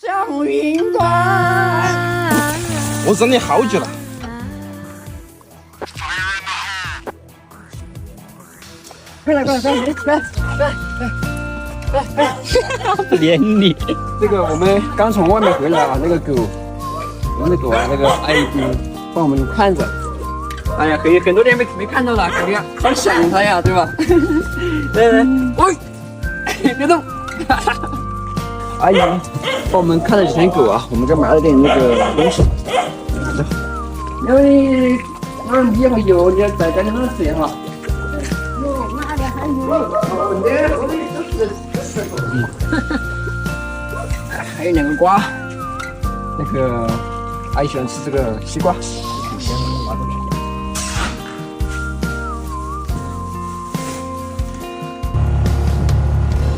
祥云馆。我忍你好久了。快来，连你。这个我们刚从外面回来啊，那个狗，我们的狗啊，那个阿姨帮我们看着。哎呀，很多年没看到了，肯定好想它呀，对吧？来，喂，别动。阿姨帮我们看了几天狗啊，我们这买了点那个东西。因为你也会有，你要在家里弄吃哈。哪里还有？还有2个瓜，那个阿姨喜欢吃这个西瓜，挺香的，拿过去。